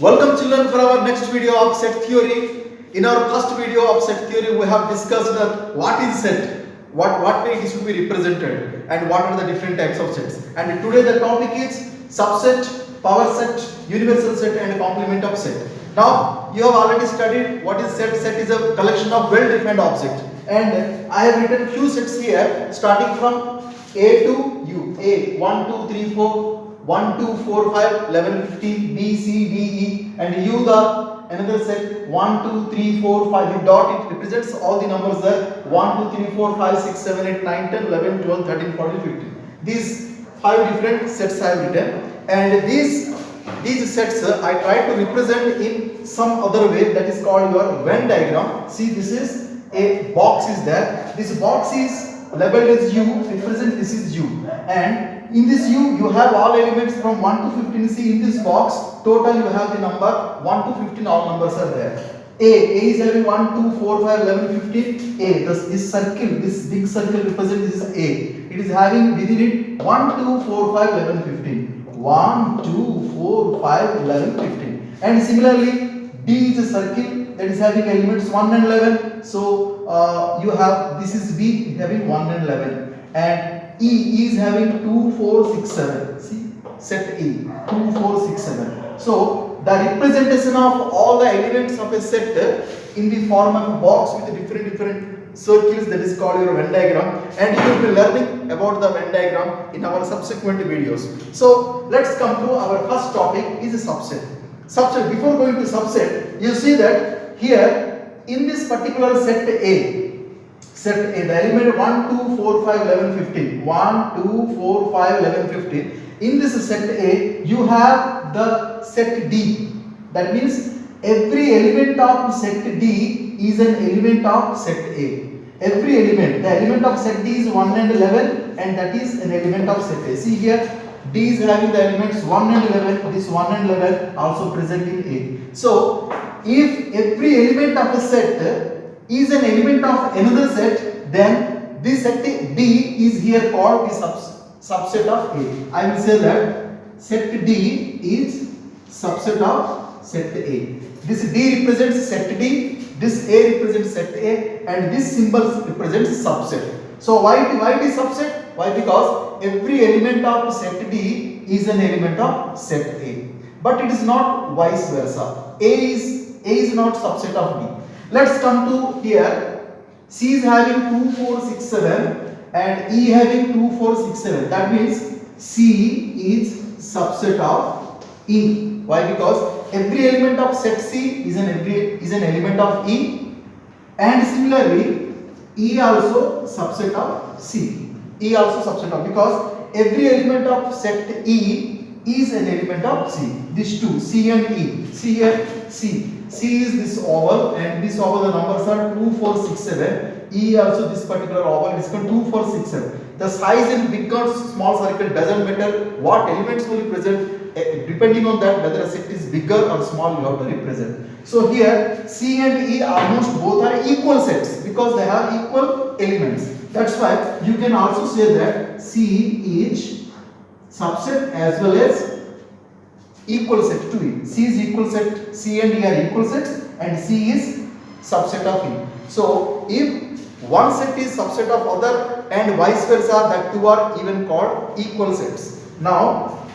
Welcome children for our next video of set theory. In our first video of set theory, we have discussed what is set, what way it should be represented, and what are the different types of sets. And today the topic is subset, power set, universal set, and complement of set. Now you have already studied what is set. Set is a collection of well-defined objects, and I have written few sets here, starting from A to U. A 1, 2, 3, 4. 1, 2, 4, 5, 11, 15, B, C, D, E, and U the another set 1, 2, 3, 4, 5. The dot it represents all the numbers there 1, 2, 3, 4, 5, 6, 7, 8, 9, 10, 11, 12, 13, 14, 15. These 5 different sets I have written, and these sets I try to represent in some other way, that is called your Venn diagram. See, this is a box is there. This box is labeled as U, represent this is U, and in this U you have all elements from 1 to 15. See, in this box total you have the number 1 to 15, all numbers are there. A is having 1, 2, 4, 5, 11, 15. A, this circle, this big circle represents this is A. It is having within it 1, 2, 4, 5, 11, 15. 1, 2, 4, 5, 11, 15. And similarly D is a circle that is having elements 1 and 11. So you have, this is B having 1 and 11, and E is having 2, 4, 6, 7. See, set E 2, 4, 6, 7. So the representation of all the elements of a set in the form of a box with different circles, that is called your Venn diagram, and you will be learning about the Venn diagram in our subsequent videos. So let's come to our first topic, is a subset. Subset. Before going to subset, you see that here in this particular set A, the element 1, 2, 4, 5, 11, 15. 1, 2, 4, 5, 11, 15. In this set A, you have the set D. That means every element of set D is an element of set A. Every element, the element of set D is 1 and 11, and that is an element of set A. See here, D is having the elements 1 and 11, this 1 and 11 also present in A. So, if every element of a set is an element of another set, then this set D is here called the subset of A. I will say that set D is subset of set A. This D represents set D, this A represents set A, and this symbol represents subset. So why it is subset? Why? Because every element of set D is an element of set A. But it is not vice versa. A is not subset of D. Let's come to here. C is having 2, 4, 6, 7, and E having 2, 4, 6, 7. That means C is subset of E. Why? Because every element of set C is an element of E, and similarly E also subset of C. E also subset of, because every element of set E is an element of C. These two, C and E. See here, C. C is this oval, and this oval the numbers are 2, 4, 6, 7. E also this particular oval is 2, 4, 6, 7. The size in big or small circle doesn't matter. What elements will represent, depending on that whether a set is bigger or small, you have to represent. So here C and E almost both are equal sets because they have equal elements. That's why you can also say that C is subset as well as equal set to E. C is equal set, C and E are equal sets, and C is subset of E. So if one set is subset of other and vice versa, that two are even called equal sets. Now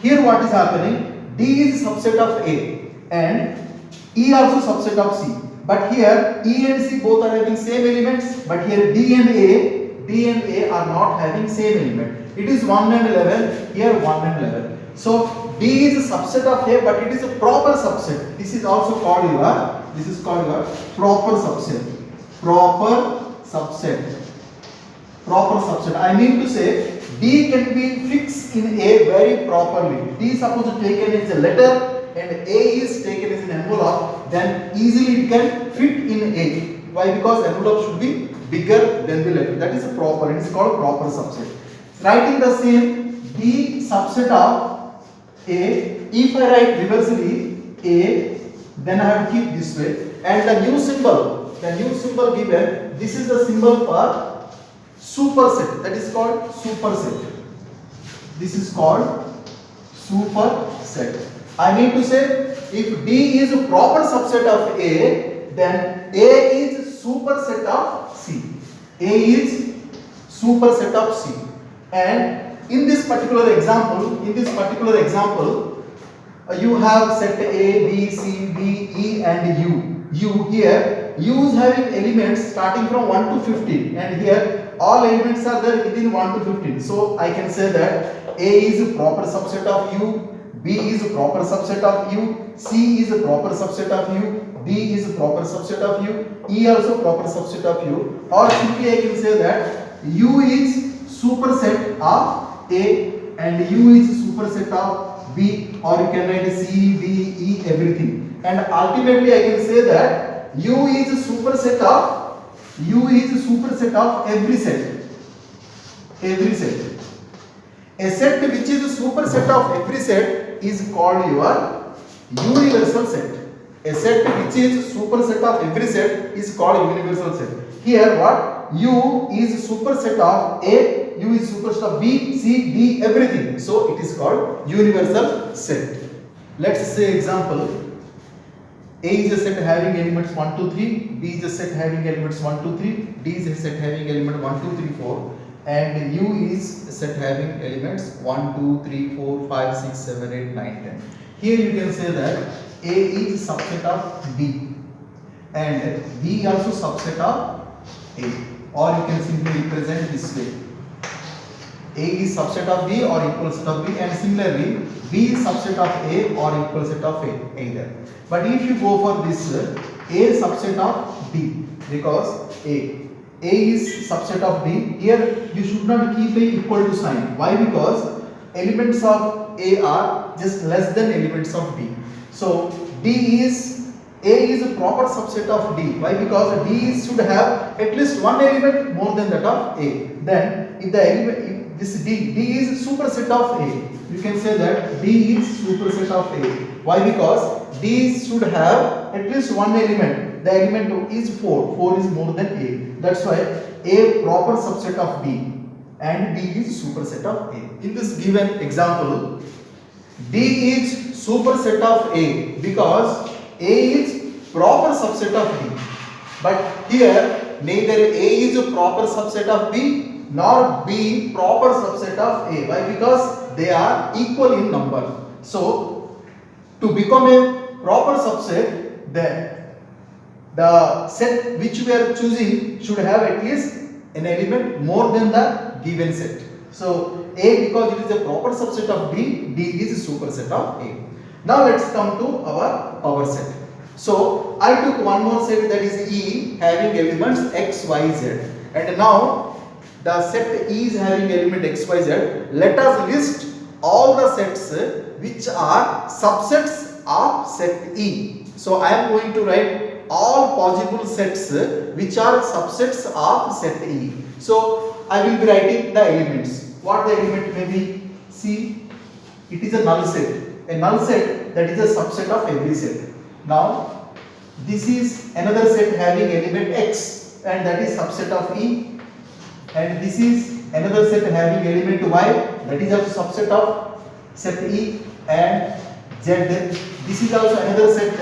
here what is happening, D is subset of A and E also subset of C. But here E and C both are having same elements, but here D and A are not having same element. It is 1 and 11, here 1 and 11. So D is a subset of A, but it is a proper subset. This is also called your proper subset. Proper subset. I mean to say D can be fixed in A very properly. D is supposed to taken as a letter and A is taken as an envelope, then easily it can fit in A. Why? Because envelope should be bigger than the letter. That is a proper. It is called proper subset. Writing the same, D subset of A. If I write reversely A, then I have to keep this way. And the new symbol given, this is the symbol for superset. That is called superset. This is called superset. I mean to say, if D is a proper subset of A, then A is superset of C. A is superset of C. And in this particular example, you have set A, B, C, D, E and U here, U is having elements starting from 1 to 15, and here all elements are there within 1 to 15. So I can say that A is a proper subset of U, B is a proper subset of U, C is a proper subset of U, D is a proper subset of U, E also proper subset of U, or simply I can say that U is superset of A and U is superset of B, or you can write C, D, E, everything. And ultimately I can say that U is a superset of every set. A set which is a superset of every set is called your universal set. A set which is superset of every set is called universal set. Here what? U is superset of A, U is superset of B, C, D, everything. So it is called universal set. Let's say example. A is a set having elements 1, 2, 3, B is a set having elements 1, 2, 3, D is a set having element 1, 2, 3, 4, and U is a set having elements 1, 2, 3, 4, 5, 6, 7, 8, 9, 10. Here you can say that A is a subset of B and B also subset of A, or you can simply represent this way. A is subset of B or equal set of B, and similarly B is subset of A or equal set of A either. But if you go for this A subset of D, because A is subset of B, here you should not keep a equal to sign. Why? Because elements of A are just less than elements of D. So A is a proper subset of D. Why? Because D should have at least one element more than that of A. Then if the element, this D is superset of A, you can say that D is superset of A. Why? Because D should have at least one element. The element is 4. 4 is more than A. That's why A proper subset of D and D is superset of A. In this given example, D is superset of A because A is proper subset of D. But here neither A is a proper subset of B nor B proper subset of A. Why? Because they are equal in number. So to become a proper subset, then the set which we are choosing should have at least an element more than the given set. So A, because it is a proper subset of D, D is a superset of A. Now let's come to our power set. So I took one more set, that is E, having elements X, Y, Z, and now the set E is having element X, Y, Z. Let us list all the sets which are subsets of set E. So I am going to write all possible sets which are subsets of set E. So I will be writing the elements. What the element may be? See, it is a null set. A null set, that is a subset of every set. Now this is another set having element X, and that is subset of E. And this is another set having element Y, that is also subset of set E, and Z. This is also another set,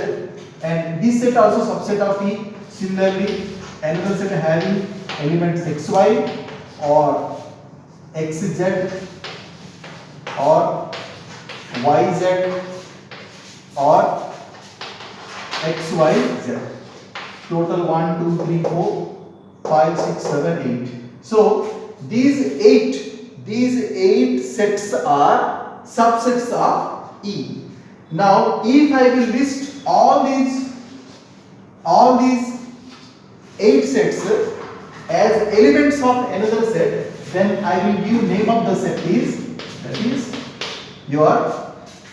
and this set also subset of E. Similarly, another set having elements XY or XZ or YZ or XYZ. Total 1, 2, 3, 4, 5, 6, 7, 8. So these eight sets are subsets of E. Now if I will list all these 8 sets as elements of another set, then I will give name of the set that is your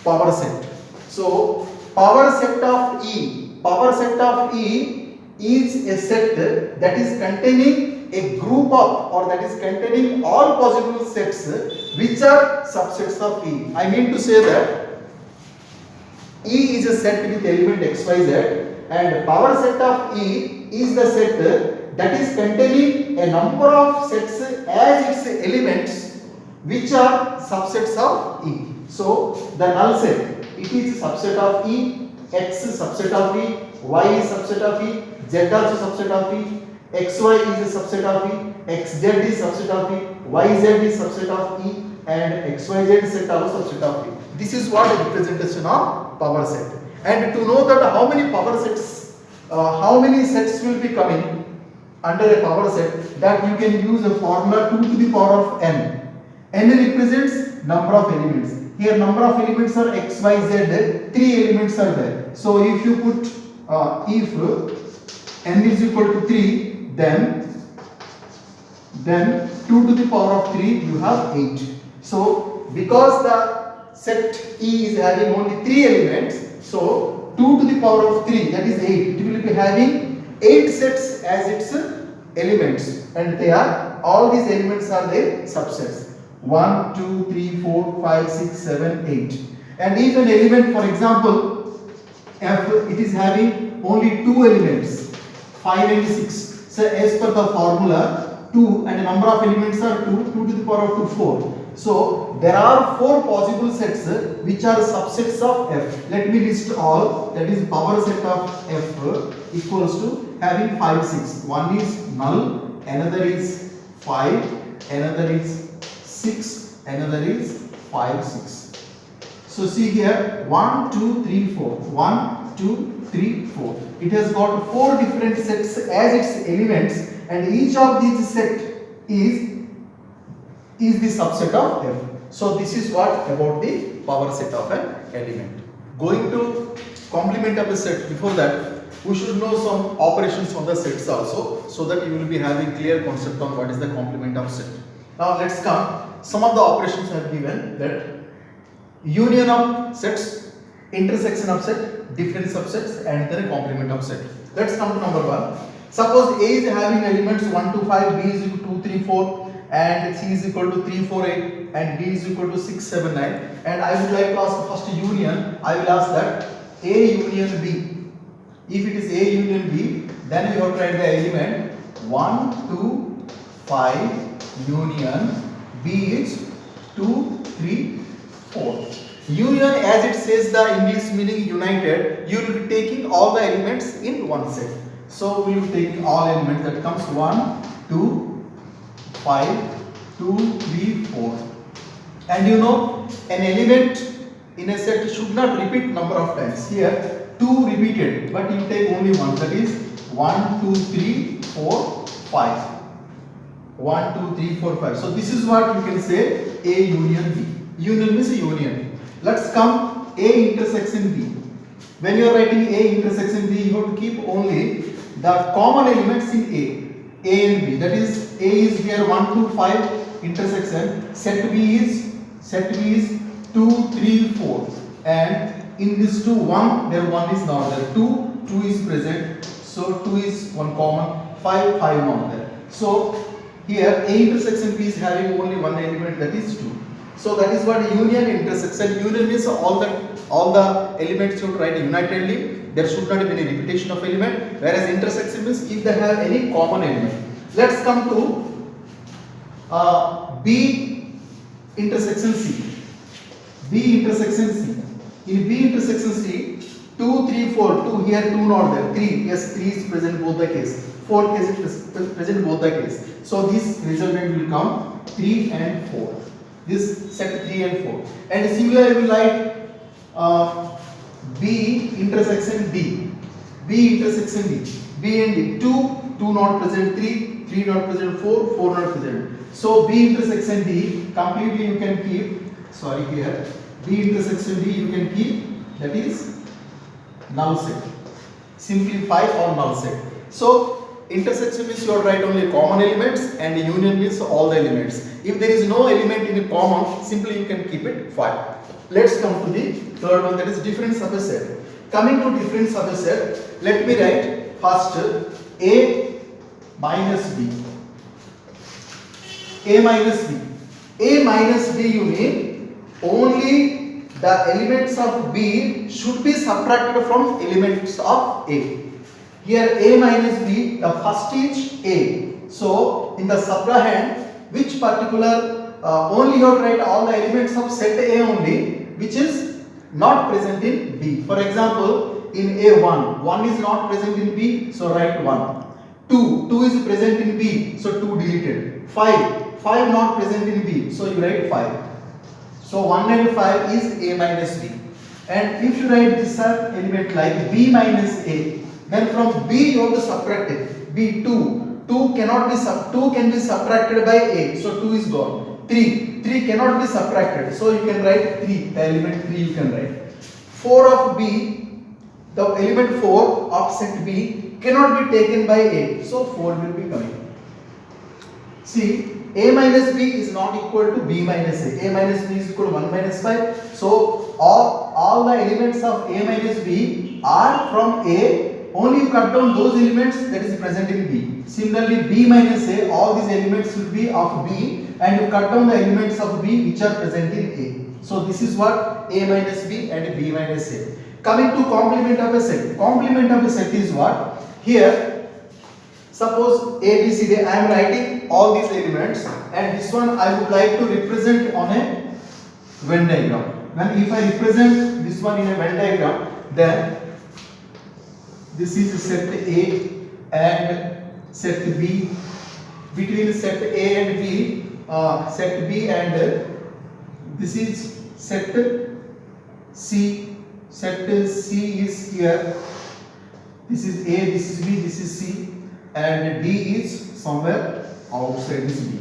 power set. So power set of E is a set that is containing a group of, or that is containing all possible sets which are subsets of E. I mean to say that E is a set with element X, Y, Z, and power set of E is the set that is containing a number of sets as its elements which are subsets of E. So the null set it is subset of E, X is subset of E, Y is subset of E, Z also subset of E, XY is a subset of E, XZ is subset of E, YZ is subset of E, and XYZ set also subset of E. This is what a representation of power set. And to know that how many power sets, how many sets will be coming under a power set, that you can use a formula 2 to the power of n. N represents number of elements. Here number of elements are x, y, z. 3 elements are there. So if you put if n is equal to 3, then 2 to the power of 3 you have 8. So because the set E is having only 3 elements, so 2 to the power of 3, that is 8. It will be having 8 sets as its elements, and they are, all these elements are their subsets. 1, 2, 3, 4, 5, 6, 7, 8. And if an element, for example, F, it is having only 2 elements, 5 and 6. So as per the formula, 2 and the number of elements are 2, 2 to the power of 2, 4. So there are 4 possible sets which are subsets of F. Let me list all. That is, power set of F equals to having 5, 6. One is null, another is 5, another is 6, another is 5, 6. So see here, 1, 2, 3, 4. 1, 2, 3, 4. It has got 4 different sets as its elements, and each of these set is the subset of F. So this is what about the power set of an element. Going to complement of the set, before that we should know some operations on the sets also, so that you will be having clear concept on what is the complement of set. Now let's come. Some of the operations I have given, that union of sets, intersection of set, different subsets, and then a complement of set. Let's come to number 1. Suppose A is having elements 1 to 5, B is equal to 2, 3, 4, and C is equal to 3, 4, 8, and D is equal to 6, 7, 9. And I would like to ask first union. I will ask that A union B. If it is A union B, then you have to write the element 1, 2, 5 union B is 2, 3, 4. Union, as it says the English meaning united, you will be taking all the elements in one set. So we will be taking all elements, that comes 1, 2, 5, 2, 3, 4. And you know, an element in a set should not repeat number of times. Here 2 repeated, but you take only one, that is 1, 2, 3, 4, 5. 1, 2, 3, 4, 5. So this is what you can say A union B. Union means a union. Let's come A intersection B. When you are writing A intersection B, you have to keep only the common elements in A and B. That is, A is here 1, 2, 5 intersection. Set B is 2, 3, 4. And in this 2, 1, there 1 is not there. 2 is present. So 2 is one common. 5 not there. So here A intersection B is having only one element, that is 2. So that is what union intersection. Union means all the elements should write unitedly. There should not be any repetition of element. Whereas intersection means if they have any common element. Let's come to B intersection C. B intersection C. In B intersection C, 2, 3, 4. 2 here, 2 not there. 3, yes, 3 is present both the case. 4 case is present both the case. So this resultant will come 3 and 4. This set 3 and 4. And similarly we like B intersection D. B intersection D. B and D. 2 not present, 3 not present, 4 not present. So B intersection D completely you can keep, sorry here, B intersection D you can keep, that is null set. Simplify or null set. So intersection means you are write only common elements, and union means all the elements. If there is no element in a common, simply you can keep it 5. Let's come to the third one, that is different subset. Coming to different subset, let me write first A minus B. A minus B. A minus B you mean only the elements of B should be subtracted from elements of A. Here A minus B, the first is A. So in the subrahend, which particular only you have to write all the elements of set A only, which is not present in B. For example, in A1, 1 is not present in B, so write 1. 2 is present in B, so 2 deleted. 5 not present in B, so you write 5. So 1 and 5 is A minus B. And if you write this element like B minus A, then from B you have to subtract it. B 2. 2 can be subtracted by A, so 2 is gone. 3 cannot be subtracted, so you can write 3. The element 3 you can write. 4 of B, the element 4 of set B cannot be taken by A, so 4 will be coming. See, A minus B is not equal to B minus A. A minus B is equal to 1 minus 5. So all the elements of A minus B are from A. Only you cut down those elements that is present in B. Similarly, B minus A, all these elements will be of B, and you cut down the elements of B which are present in A. So this is what A minus B and B minus A. Coming to complement of a set. Complement of a set is what? Here, suppose A, B, C, D, I am writing all these elements, and this one I would like to represent on a Venn diagram. If I represent this one in a Venn diagram, then this is set A and set B. Between set A and B, set B and this is set C. Set C is here. This is A, this is B, this is C, and D is somewhere outside this B.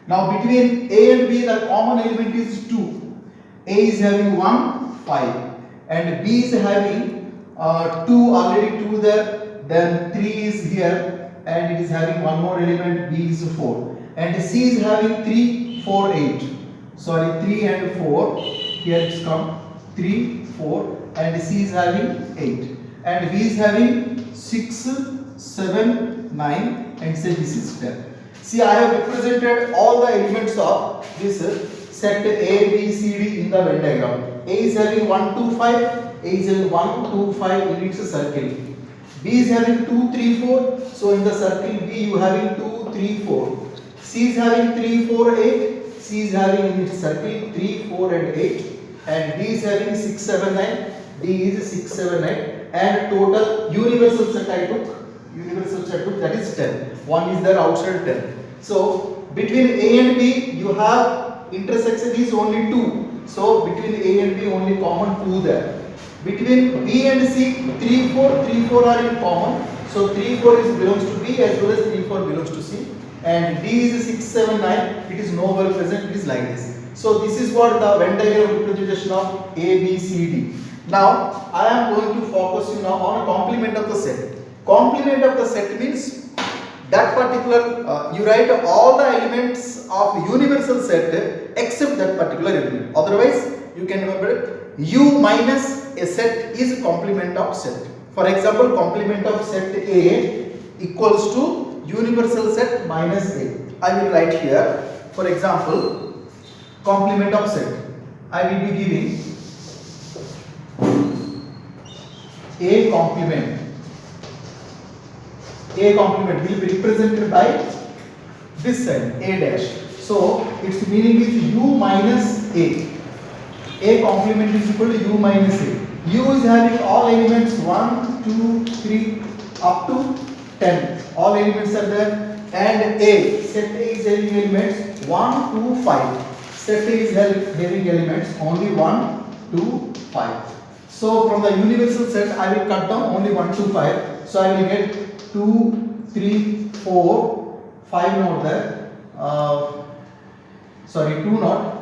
Now between A and B, the common element is 2. A is having 1, 5, and B is having 2, already 2 there, then 3 is here, and it is having one more element, B is 4, and C is having 3, 4, 8. Sorry, 3 and 4, here it's come 3, 4, and C is having 8, and B is having 6, 7, 9, and say this is 10. See, I have represented all the elements of this set A, B, C, D in the Venn diagram. A is having 1, 2, 5, A is having 1, 2, 5 in its circle. B is having 2, 3, 4, so in the circle B you having 2, 3, 4. C is having 3, 4, 8, C is having in its circle 3, 4 and 8, and D is having 6, 7, 9, D is 6, 7, 9, and total universal set I took, that is 10. 1 is there outside 10. So between A and B you have intersection is only 2. So between A and B only common 2 there. Between B and C 3, 4 are in common. So 3, 4 is belongs to B as well as 3, 4 belongs to C. And D is 6, 7, 9. It is nowhere present. It is like this. So this is what the Venn diagram representation of A, B, C, D. Now I am going to focus you now on a complement of the set. Complement of the set means that particular you write all the elements of universal set except that particular element. Otherwise you can remember U minus a set is complement of set. For example, complement of set A equals to universal set minus A. I will write here, for example, complement of set. I will be giving A complement. A complement will be represented by this side, A dash. So its meaning is U minus A. A complement is equal to U minus A. U is having all elements 1, 2, 3 up to 10. All elements are there. And A, set A is having elements 1, 2, 5. Set A is having elements only 1, 2, 5. So from the universal set I will cut down only 1 to 5. So I will get 2, 3, 4, 5 not there. Sorry, 2 not.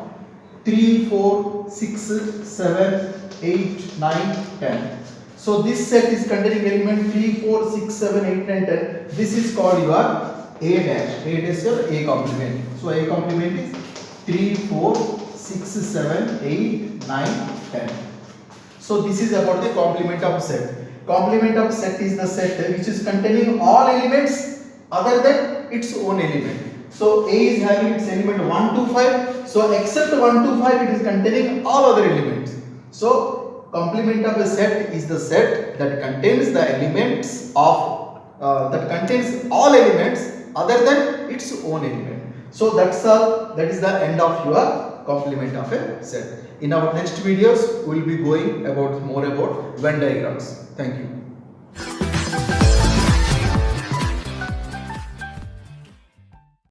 3, 4, 6, 7, 8, 9, 10. So this set is containing element 3, 4, 6, 7, 8, 9, 10. This is called your A dash. A dash your A complement. So A complement is 3, 4, 6, 7, 8, 9, 10. So this is about the complement of set. Complement of set is the set which is containing all elements other than its own element. So A is having its element 1 to 5. So except 1 to 5 it is containing all other elements. So complement of a set is the set that contains the elements of that contains all elements other than its own element. So that's all. That is the end of your complement of a set. In our next videos, we will be going about more about Venn diagrams. Thank you.